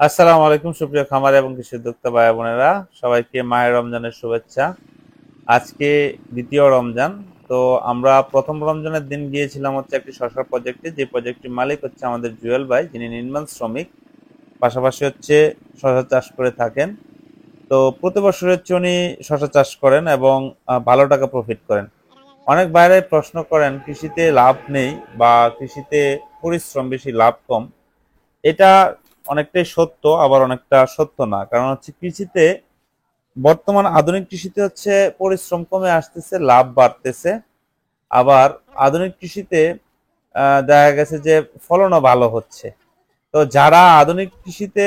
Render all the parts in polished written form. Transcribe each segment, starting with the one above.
আসসালামু আলাইকুম সুপ্রিয় খামার এবং কৃষি উদ্যোক্তা ভাই বোনেরা, সবাইকে মাহের রমজানের শুভেচ্ছা। আজকে দ্বিতীয় রমজান। তো আমরা প্রথম রমজানের দিন গিয়েছিলাম হচ্ছে একটি শশা প্রজেক্টে, যে প্রজেক্টটির মালিক হচ্ছে আমাদের জুয়েল ভাই, যিনি নির্মাণ শ্রমিক, পাশাপাশি হচ্ছে শশা চাষ করে থাকেন। তো প্রতি বছর হচ্ছে উনি শশা চাষ করেন এবং ভালো টাকা প্রফিট করেন। অনেক বাইরে প্রশ্ন করেন কৃষিতে লাভ নেই বা কৃষিতে পরিশ্রম বেশি লাভ কম। এটা অনেকটাই সত্য, আবার অনেকটা সত্য না। কারণ হচ্ছে কৃষিতে, বর্তমান আধুনিক কৃষিতে হচ্ছে পরিশ্রম কমে আসতেছে, লাভ বাড়তেছে। আবার আধুনিক কৃষিতে দেখা গেছে যে ফলনও ভালো হচ্ছে। তো যারা আধুনিক কৃষিতে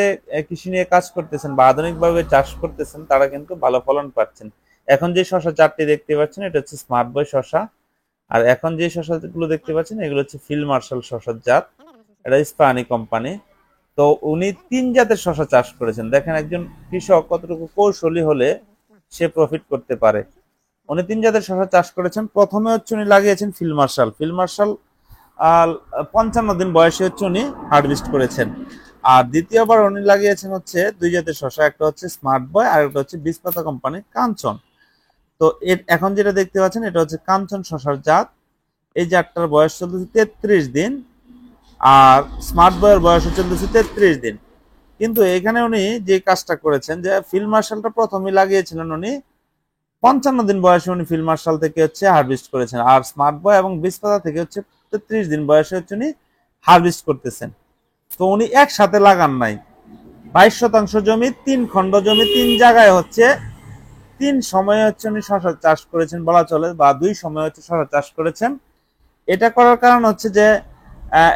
কৃষি নিয়ে কাজ করতেছেন বা আধুনিকভাবে চাষ করতেছেন, তারা কিন্তু ভালো ফলন পাচ্ছেন। এখন যে শশা চারটি দেখতে পাচ্ছেন, এটা হচ্ছে স্মার্ট বয় শশা। আর এখন যে শশাগুলো দেখতে পাচ্ছেন, এগুলো হচ্ছে ফিল্ড মার্শাল শশার জাত। এটা ইস্পাহানি কোম্পানি। তো উনি তিন জাতের শশা চাষ করেছেন। দেখেন একজন কৃষক কতটুকু কৌশলী হলে সে প্রফিট করতে পারে। উনি তিন জাতের শশা চাষ করেছেন। প্রথমে হচ্ছে উনি লাগিয়েছেন ফিল্ড মার্শাল। ফিল্ড মার্শাল 55 দিন বয়সে হচ্ছে উনি হারভেস্ট করেছেন। আর দ্বিতীয়বার উনি লাগিয়েছেন হচ্ছে দুই জাতের শশা, একটা হচ্ছে স্মার্ট বয় আর একটা হচ্ছে বীজপাতা কোম্পানির কাঞ্চন। তো এখন যেটা দেখতে পাচ্ছেন, এটা হচ্ছে কাঞ্চন শশার জাত। এই জাতটার বয়স চলতেছে 33 দিন, আর স্মার্ট বয়ের বয়স চলতেছে 33 দিন। কিন্তু এখানে উনি যে কাজটা করেছেন, যে ফিল্ড মার্শালটা প্রথমে লাগিয়েছিলেন উনি 55 দিন বয়সে, উনি ফিল্ড মার্শাল থেকে হচ্ছে হারভেস্ট করেছেন। আর স্মার্ট বয় এবং বীজপাতা থেকে হচ্ছে 33 দিন বয়সে হচ্ছে উনি হারভেস্ট করতেছেন। তো উনি একসাথে লাগান নাই। 22 শতাংশ জমি, 3 খণ্ড জমি, 3 জায়গায় হচ্ছে 3 সময়ে হচ্ছে উনি শশা চাষ করেছেন বলা চলে, বা 2 সময় হচ্ছে শশা চাষ করেছেন। এটা করার কারণ হচ্ছে যে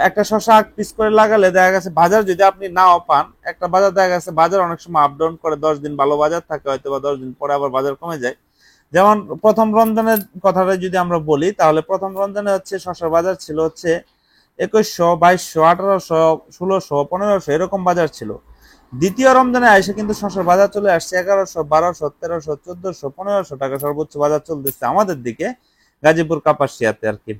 একটা শশা আগ পিস করে লাগালে দেখা গেছে বাজার যদি আপনি নাও পান, একটা বাজার দেখা গেছে বাজার অনেক সময় আপ ডাউন করে, 10 দিন ভালো বাজার থাকে হয়তো, বা 10 দিন পরে আবার বাজার কমে যায়। যেমন প্রথম রমজানের কথাটা যদি আমরা বলি, তাহলে প্রথম রমজানে হচ্ছে শশার বাজার ছিল হচ্ছে 2100, 2200, 1800, 1600, 1500 এরকম বাজার ছিল। দ্বিতীয় রমজানে আইসে কিন্তু শশার বাজার চলে আসছে 1100, 1200, 1300, 1400, 1500 টাকা সর্বোচ্চ বাজার চলতেছে আমাদের দিকে, গাজীপুর কাপাসিয়াতে আর কি।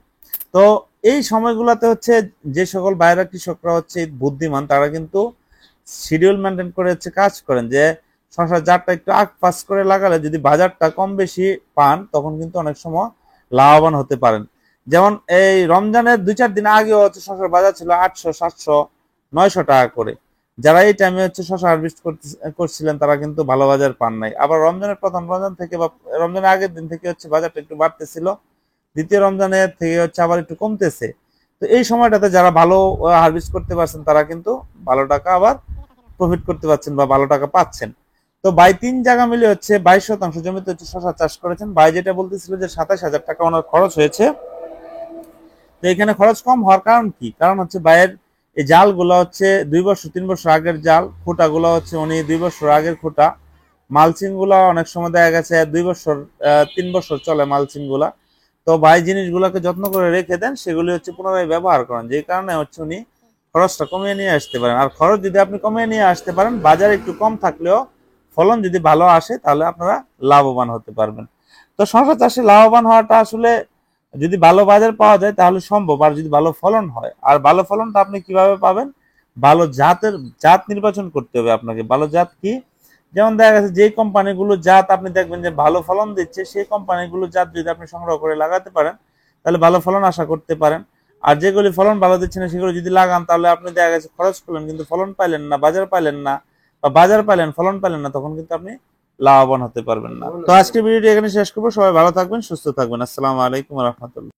তো এই সময়গুলোতে হচ্ছে যে সকল বাইরা কৃষকরা হচ্ছে বুদ্ধিমান, তারা কিন্তু শিডিউল মেনটেন করে হচ্ছে কাজ করেন, যে শশার জাতটা একটু আগ পাস করে লাগালে যদি বাজারটা কম বেশি পান, তখন কিন্তু অনেক সময় লাভবান হতে পারেন। যেমন এই রমজানের 2-4 দিন আগেও হচ্ছে শশার বাজার ছিল 800, 700, 900 টাকা করে। যারা এই টাইমে হচ্ছে শশা হারভেস্ট করছিলেন, তারা কিন্তু ভালো বাজার পান নাই। আবার রমজানের প্রথম রমজান থেকে বা রমজানের আগের দিন থেকে হচ্ছে বাজারটা একটু বাড়তেছিল, দ্বিতীয় রমজানের থেকে হচ্ছে আবার একটু কমতেছে। তো এই সময়টাতে যারা ভালো হারভেস্ট করতে পারছেন, তারা কিন্তু ভালো টাকা আবার প্রফিট করতে পারছেন বা ভালো টাকা পাচ্ছেন। তো ভাই 3 জায়গা মিলে হচ্ছে 22 শতাংশ জমিতে হচ্ছে শশা চাষ করেছেন। ভাই যেটা বলতেছিল যে 27,000 টাকা ওনার খরচ হয়েছে। তো এখানে খরচ কম হওয়ার কারণ কি? কারণ হচ্ছে ভাইয়ের এই জালগুলো হচ্ছে 2 বছর 3 বছর আগের জাল, খুঁটাগুলো হচ্ছে উনি 2 বছর আগের খুঁটা। মালচিং গুলা অনেক সময় দেখা গেছে 2 বছর 3 বছর চলে মালচিং গুলা। তো ভাই জিনিসগুলোকে যত্ন করে রেখে দেন, সেগুলি হচ্ছে পুনরায় ব্যবহার করেন, যে কারণে হচ্ছে উনি খরচটা কমিয়ে নিয়ে আসতে পারেন। আর খরচ যদি আপনি কমিয়ে নিয়ে আসতে পারেন, বাজারে একটু কম থাকলেও ফলন যদি ভালো আসে, তাহলে আপনারা লাভবান হতে পারবেন। তো শশা চাষে লাভবান হওয়াটা আসলে যদি ভালো বাজার পাওয়া যায় তাহলে সম্ভব, আর যদি ভালো ফলন হয়। আর ভালো ফলনটা আপনি কিভাবে পাবেন? ভালো জাত নির্বাচন করতে হবে আপনাকে। ভালো জাত কি? যেমন দেখা গেছে যে কোম্পানিগুলো জাত আপনি দেখবেন যে ভালো ফলন দিচ্ছে, সেই কোম্পানিগুলো জাত যদি আপনি সংগ্রহ করে লাগাতে পারেন, তাহলে ভালো ফলন আশা করতে পারেন। আর যেগুলি ফলন ভালো দিচ্ছে না, সেগুলো যদি লাগান, তাহলে আপনি দেখা গেছে খরচ করলেন কিন্তু ফলন পাইলেন না, বাজার পাইলেন না, বা বাজার পাইলেন ফলন পাইলেন না, তখন কিন্তু আপনি লাভবান হতে পারবেন না। তো আজকের ভিডিওটি এখানে শেষ করবো। সবাই ভালো থাকবেন, সুস্থ থাকবেন। আসসালামু আলাইকুম রহমতুল্লাহ।